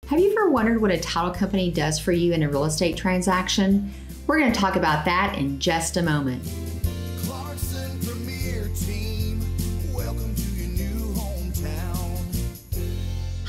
Have you ever wondered what a title company does for you in a real estate transaction? We're going to talk about that in just a moment.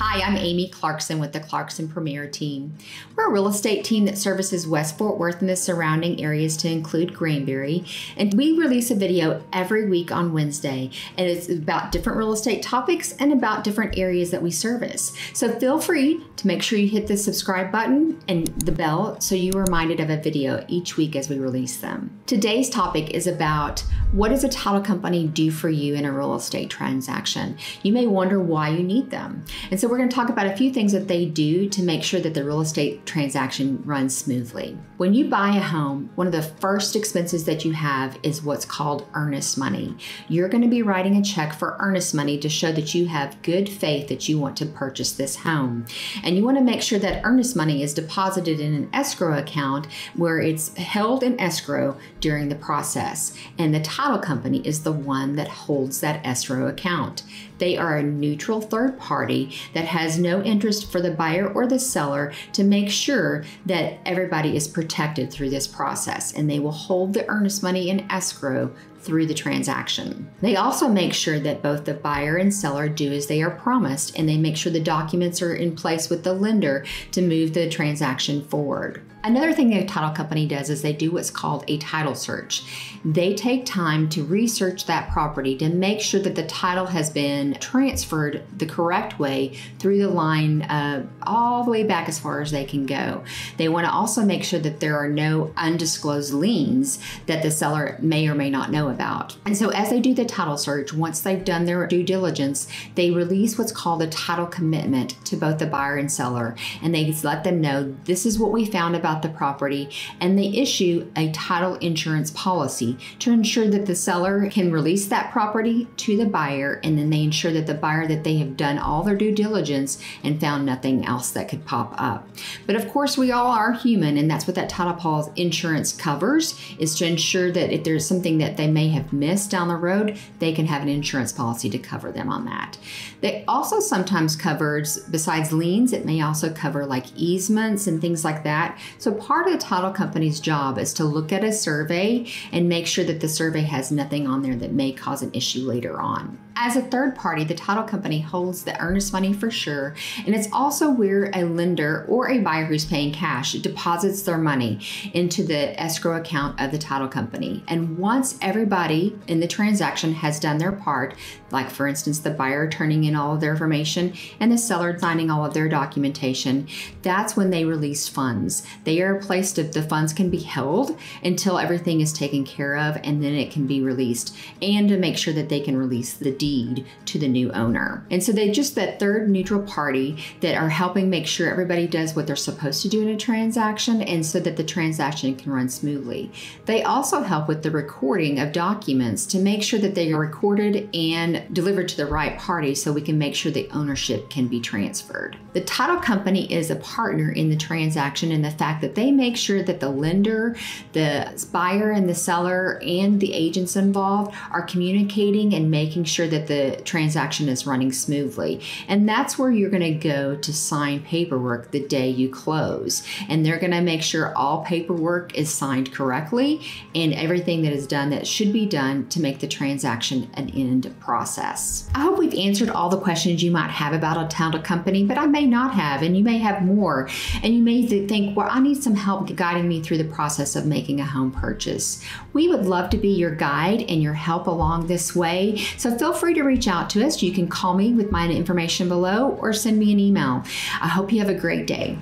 Hi, I'm Amy Clarkson with the Clarkson Premier Team. We're a real estate team that services West Fort Worth and the surrounding areas to include Granbury, and we release a video every week on Wednesday, and it's about different real estate topics and about different areas that we service. So feel free to make sure you hit the subscribe button and the bell so you're reminded of a video each week as we release them. Today's topic is about what does a title company do for you in a real estate transaction? You may wonder why you need them. And so we're going to talk about a few things that they do to make sure that the real estate transaction runs smoothly. When you buy a home, one of the first expenses that you have is what's called earnest money. You're going to be writing a check for earnest money to show that you have good faith that you want to purchase this home. And you want to make sure that earnest money is deposited in an escrow account where it's held in escrow during the process. And the title company is the one that holds that escrow account. They are a neutral third party that has no interest for the buyer or the seller to make sure that everybody is protected through this process, and they will hold the earnest money in escrow through the transaction. They also make sure that both the buyer and seller do as they are promised, and they make sure the documents are in place with the lender to move the transaction forward. Another thing that a title company does is they do what's called a title search. They take time to research that property to make sure that the title has been transferred the correct way through the line all the way back as far as they can go. They want to also make sure that there are no undisclosed liens that the seller may or may not know about. And so as they do the title search, once they've done their due diligence, they release what's called a title commitment to both the buyer and seller. And they just let them know, this is what we found about the property, and they issue a title insurance policy to ensure that the seller can release that property to the buyer, and then they ensure that the buyer that they have done all their due diligence and found nothing else that could pop up. But of course, we all are human, and that's what that title policy insurance covers, is to ensure that if there's something that they may have missed down the road, they can have an insurance policy to cover them on that. They also sometimes covers, besides liens, it may also cover like easements and things like that. So part of the title company's job is to look at a survey and make sure that the survey has nothing on there that may cause an issue later on. As a third party, the title company holds the earnest money for sure, and it's also where a lender or a buyer who's paying cash deposits their money into the escrow account of the title company. And once everybody in the transaction has done their part, like for instance, the buyer turning in all of their information and the seller signing all of their documentation, that's when they release funds. They are placed, the funds can be held until everything is taken care of, and then it can be released, and to make sure that they can release the deed to the new owner. And so they just that third neutral party that are helping make sure everybody does what they're supposed to do in a transaction, and so that the transaction can run smoothly. They also help with the recording of documents to make sure that they are recorded and delivered to the right party so we can make sure the ownership can be transferred. The title company is a partner in the transaction in the fact that they make sure that the lender, the buyer and the seller, and the agents involved are communicating and making sure that the transaction is running smoothly. And that's where you're going to go to sign paperwork the day you close. And they're going to make sure all paperwork is signed correctly and everything that is done that should be done to make the transaction an end process. I hope we've answered all the questions you might have about a title company, but I may not have, and you may have more. And you may think, well, I need some help guiding me through the process of making a home purchase. We would love to be your guide and your help along this way. So feel free to reach out to us. You can call me with my information below or send me an email. I hope you have a great day.